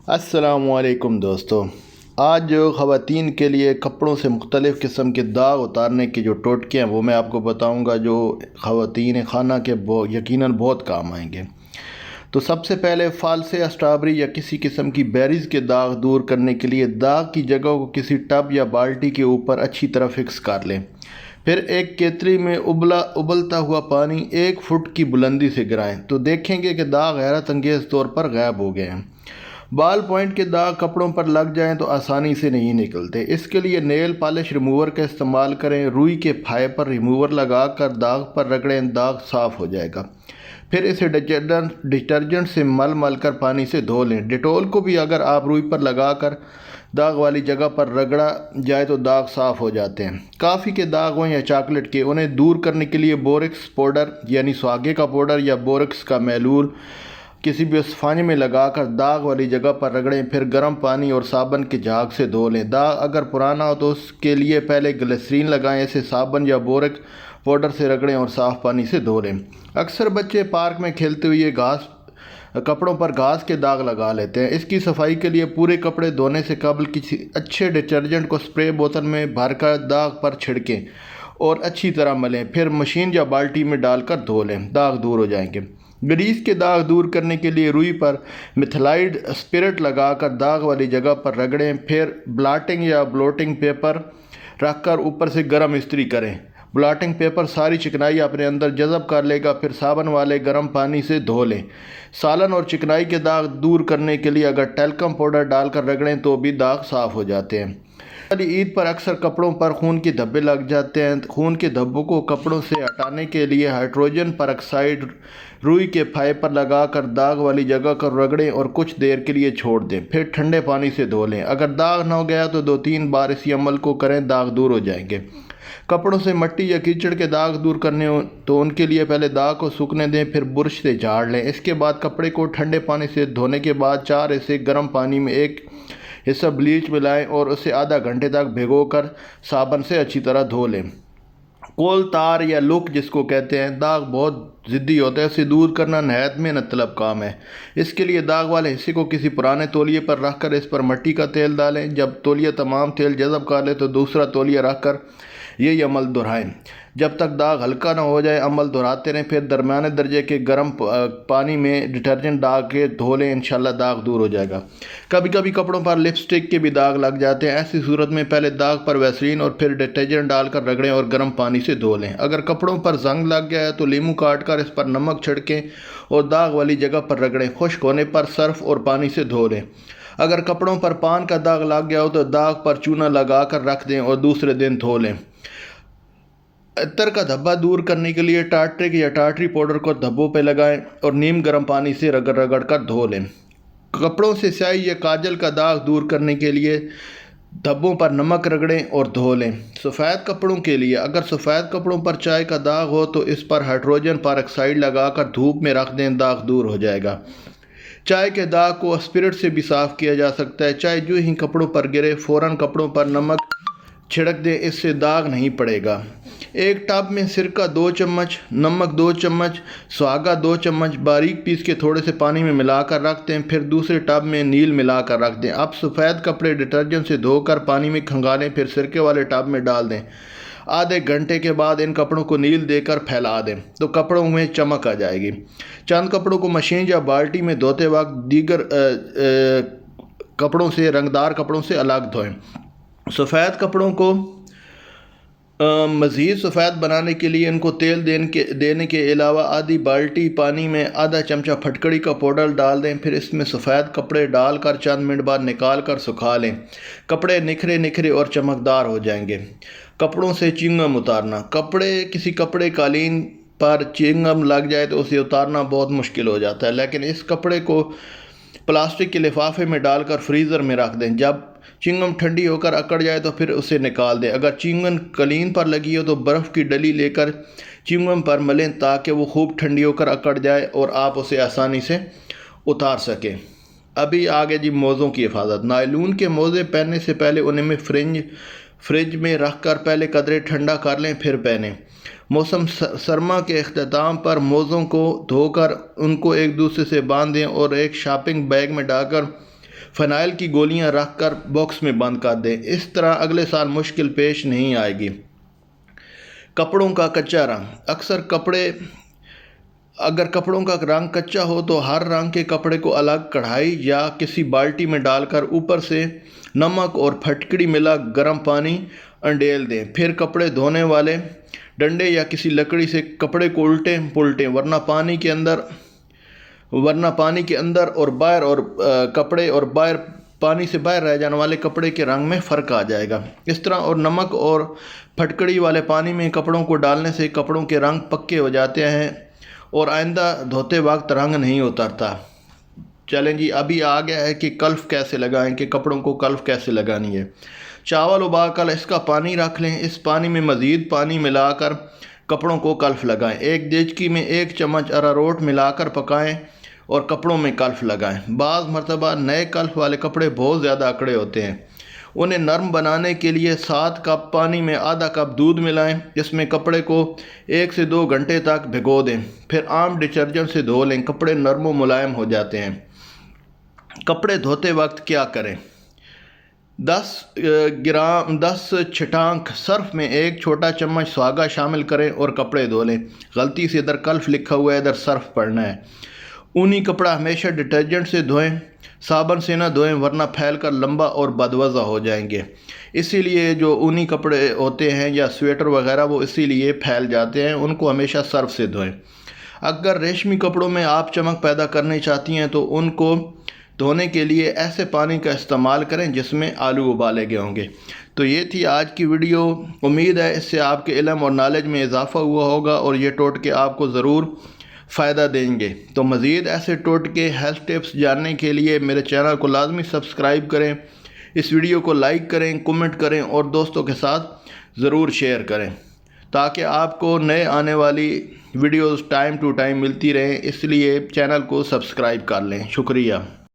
السلام علیکم دوستو، آج جو خواتین کے لیے کپڑوں سے مختلف قسم کے داغ اتارنے کے جو ٹوٹکے ہیں وہ میں آپ کو بتاؤں گا، جو خواتین خانہ کے یقیناً بہت کام آئیں گے۔ تو سب سے پہلے فالسے اسٹرابری یا کسی قسم کی بیریز کے داغ دور کرنے کے لیے داغ کی جگہ کو کسی ٹب یا بالٹی کے اوپر اچھی طرح فکس کر لیں۔ پھر ایک کیتلی میں ابلتا ہوا پانی 1 فٹ کی بلندی سے گرائیں تو دیکھیں گے کہ داغ حیرت انگیز طور پر غائب ہو گئے ہیں۔ بال پوائنٹ کے داغ کپڑوں پر لگ جائیں تو آسانی سے نہیں نکلتے، اس کے لیے نیل پالش ریموور کا استعمال کریں۔ روئی کے پھائے پر ریموور لگا کر داغ پر رگڑیں، داغ صاف ہو جائے گا۔ پھر اسے ڈٹرجنٹ سے مل کر پانی سے دھو لیں۔ ڈیٹول کو بھی اگر آپ روئی پر لگا کر داغ والی جگہ پر رگڑا جائے تو داغ صاف ہو جاتے ہیں۔ کافی کے داغ ہوں یا چاکلیٹ کے، انہیں دور کرنے کے لیے بوریکس پاؤڈر یعنی سواگے کا پاؤڈر یا بوریکس کا محلول کسی بھی اسفنج میں لگا کر داغ والی جگہ پر رگڑیں، پھر گرم پانی اور صابن کے جھاگ سے دھو لیں۔ داغ اگر پرانا ہو تو اس کے لیے پہلے گلیسرین لگائیں، اسے صابن یا بوریک پاؤڈر سے رگڑیں اور صاف پانی سے دھو لیں۔ اکثر بچے پارک میں کھیلتے ہوئے کپڑوں پر گھاس کے داغ لگا لیتے ہیں۔ اس کی صفائی کے لیے پورے کپڑے دھونے سے قبل کسی اچھے ڈٹرجنٹ کو اسپرے بوتل میں بھر کر داغ پر چھڑکیں اور اچھی طرح ملیں، پھر مشین یا بالٹی میں ڈال کر دھو لیں، داغ دور ہو جائیں گے۔ گریس کے داغ دور کرنے کے لیے روئی پر میتھائلڈ اسپرٹ لگا کر داغ والی جگہ پر رگڑیں، پھر بلاٹنگ یا بلوٹنگ پیپر رکھ کر اوپر سے گرم استری کریں۔ بلاٹنگ پیپر ساری چکنائی اپنے اندر جذب کر لے گا، پھر صابن والے گرم پانی سے دھو لیں۔ سالن اور چکنائی کے داغ دور کرنے کے لیے اگر ٹیلکم پاؤڈر ڈال کر رگڑیں تو بھی داغ صاف ہو جاتے ہیں۔ عید پر اکثر کپڑوں پر خون کے دھبے لگ جاتے ہیں۔ خون کے دھبوں کو کپڑوں سے ہٹانے کے لیے ہائیڈروجن پر روئی کے پھائے پر لگا کر داغ والی جگہ کو رگڑیں اور کچھ دیر کے لیے چھوڑ دیں، پھر ٹھنڈے پانی سے دھو لیں۔ اگر داغ نہ ہو گیا تو 2-3 بار اسی عمل کو کریں، داغ دور ہو جائیں گے۔ کپڑوں سے مٹی یا کیچڑ کے داغ دور کرنے ہوں تو ان کے لیے پہلے داغ کو سوکھنے دیں، پھر برش سے جھاڑ لیں۔ اس کے بعد کپڑے کو ٹھنڈے پانی سے دھونے کے بعد 4 حصے گرم پانی میں 1 حصہ بلیچ ملائیں اور اسے آدھا گھنٹے تک بھگو کر صابن سے اچھی طرح دھو لیں۔ کول تار یا لک جس کو کہتے ہیں، داغ بہت ضدی ہوتا ہے، اسے دور کرنا نہایت محنت طلب کام ہے۔ اس کے لیے داغ والے حصے کو کسی پرانے تولیے پر رکھ کر اس پر مٹی کا تیل ڈالیں۔ جب تولیہ تمام تیل جذب کر لے تو دوسرا تولیہ رکھ کر یہی عمل دہرائیں جب تک داغ ہلکا نہ ہو جائے۔ عمل دہراتے رہیں، پھر درمیانے درجے کے گرم پانی میں ڈٹرجنٹ ڈال کے دھو لیں، انشاءاللہ داغ دور ہو جائے گا۔ کبھی کبھی کپڑوں پر لپسٹک کے بھی داغ لگ جاتے ہیں، ایسی صورت میں پہلے داغ پر ویسلین اور پھر ڈٹرجنٹ ڈال کر رگڑیں اور گرم پانی سے دھو لیں۔ اگر کپڑوں پر زنگ لگ گیا ہے تو لیموں کاٹ کر اس پر نمک چھڑکیں اور داغ والی جگہ پر رگڑیں، خشک ہونے پر صرف اور پانی سے دھو لیں۔ اگر کپڑوں پر پان کا داغ لگ گیا ہو تو داغ پر چونا لگا کر رکھ دیں اور دوسرے دن دھو لیں۔ عطر کا دھبا دور کرنے کے لیے ٹارٹرک یا ٹارٹری پاؤڈر کو دھبوں پہ لگائیں اور نیم گرم پانی سے رگڑ کر دھو لیں۔ کپڑوں سے سیاہی یا کاجل کا داغ دور کرنے کے لیے دھبوں پر نمک رگڑیں اور دھو لیں۔ سفید کپڑوں کے لیے اگر سفید کپڑوں پر چائے کا داغ ہو تو اس پر ہائیڈروجن پر آکسائڈ لگا کر دھوپ میں رکھ دیں، داغ دور ہو جائے گا۔ چائے کے داغ کو اسپرٹ سے بھی صاف کیا جا سکتا ہے۔ چائے جو ہی کپڑوں پر گرے فوراً کپڑوں پر نمک چھڑک دیں، اس سے داغ نہیں پڑے گا۔ ایک ٹب میں سرکہ 2 چمچ، نمک 2 چمچ، سواگا 2 چمچ باریک پیس کے تھوڑے سے پانی میں ملا کر رکھ دیں، پھر دوسرے ٹب میں نیل ملا کر رکھ دیں۔ اب سفید کپڑے ڈٹرجنٹ سے دھو کر پانی میں کھنگالیں، پھر سرکے والے ٹب میں ڈال دیں۔ آدھے گھنٹے کے بعد ان کپڑوں کو نیل دے کر پھیلا دیں تو کپڑوں میں چمک آ جائے گی۔ چند کپڑوں کو مشین یا بالٹی میں دھوتے وقت دیگر کپڑوں سے رنگدار کپڑوں سے الگ دھوئیں۔ سفید کپڑوں کو مزید سفید بنانے کے لیے ان کو تیل دینے کے علاوہ آدھی بالٹی پانی میں آدھا چمچہ پھٹکڑی کا پاؤڈر ڈال دیں، پھر اس میں سفید کپڑے ڈال کر چند منٹ بعد نکال کر سکھا لیں۔ کپڑے نکھرے اور چمکدار ہو جائیں گے۔ کپڑوں سے چنگم اتارنا۔ کسی کپڑے قالین پر چنگم لگ جائے تو اسے اتارنا بہت مشکل ہو جاتا ہے، لیکن اس کپڑے کو پلاسٹک کے لفافے میں ڈال کر فریزر میں رکھ دیں۔ جب چنگم ٹھنڈی ہو کر اکڑ جائے تو پھر اسے نکال دیں۔ اگر چنگم قالین پر لگی ہو تو برف کی ڈلی لے کر چنگم پر ملیں تاکہ وہ خوب ٹھنڈی ہو کر اکڑ جائے اور آپ اسے آسانی سے اتار سکیں۔ ابھی آگے موزوں کی حفاظت۔ نائلون کے موزے پہننے سے پہلے انہیں فریج میں رکھ کر پہلے قدرے ٹھنڈا کر لیں، پھر پہنیں۔ موسم سرما کے اختتام پر موزوں کو دھو کر ان کو ایک دوسرے سے باندھ دیں اور ایک شاپنگ بیگ میں ڈال کر فنائل کی گولیاں رکھ کر باکس میں بند کر دیں۔ اس طرح اگلے سال مشکل پیش نہیں آئے گی۔ کپڑوں کا کچا رنگ۔ اگر کپڑوں کا رنگ کچا ہو تو ہر رنگ کے کپڑے کو الگ کڑھائی یا کسی بالٹی میں ڈال کر اوپر سے نمک اور پھٹکڑی ملا گرم پانی انڈیل دیں۔ پھر کپڑے دھونے والے ڈنڈے یا کسی لکڑی سے کپڑے کو الٹیں پلٹیں، ورنہ پانی کے اندر اور باہر اور کپڑے اور پانی سے باہر رہ جانے والے کپڑے کے رنگ میں فرق آ جائے گا۔ اس طرح اور نمک اور پھٹکڑی والے پانی میں کپڑوں کو ڈالنے سے کپڑوں کے رنگ پکے ہو جاتے ہیں اور آئندہ دھوتے وقت رنگ نہیں اترتا۔ چلیں جی، ابھی آ گیا ہے کہ کلف کیسے لگائیں، کہ کپڑوں کو کلف کیسے لگانی ہے۔ چاول ابال کر اس کا پانی رکھ لیں، اس پانی میں مزید پانی ملا کر کپڑوں کو کلف لگائیں۔ ایک دیگچی میں 1 چمچ اراروٹ ملا کر پکائیں اور کپڑوں میں کلف لگائیں۔ بعض مرتبہ نئے کلف والے کپڑے بہت زیادہ اکڑے ہوتے ہیں، انہیں نرم بنانے کے لیے 7 کپ پانی میں آدھا کپ دودھ ملائیں، جس میں کپڑے کو 1 سے 2 گھنٹے تک بھگو دیں، پھر عام ڈٹرجنٹ سے دھو لیں، کپڑے نرم و ملائم ہو جاتے ہیں۔ کپڑے دھوتے وقت کیا کریں؟ 10 چھٹانک سرف میں 1 چھوٹا چمچ سواگا شامل کریں اور کپڑے دھو لیں۔ غلطی سے ادھر کلف لکھا ہوا ہے، ادھر سرف پڑھنا ہے۔ اونی کپڑا ہمیشہ ڈٹرجنٹ سے دھوئیں، صابن سے نہ دھوئیں ورنہ پھیل کر لمبا اور بدوزہ ہو جائیں گے۔ اسی لیے جو اونی کپڑے ہوتے ہیں یا سویٹر وغیرہ وہ اسی لیے پھیل جاتے ہیں، ان کو ہمیشہ سرف سے دھوئیں۔ اگر ریشمی کپڑوں میں آپ چمک پیدا کرنی چاہتی ہیں تو ان کو دھونے کے لیے ایسے پانی کا استعمال کریں جس میں آلو ابالے گئے ہوں گے۔ تو یہ تھی آج کی ویڈیو۔ امید ہے اس سے آپ کے علم اور نالج میں اضافہ ہوا ہوگا اور یہ ٹوٹکے آپ کو ضرور فائدہ دیں گے۔ تو مزید ایسے ٹوٹکے ہیلتھ ٹپس جاننے کے لیے میرے چینل کو لازمی سبسکرائب کریں، اس ویڈیو کو لائک کریں، کمنٹ کریں اور دوستوں کے ساتھ ضرور شیئر کریں تاکہ آپ کو نئے آنے والی ویڈیوز ٹائم ٹو ٹائم ملتی رہیں۔ اس لیے چینل کو سبسکرائب کر لیں۔ شکریہ۔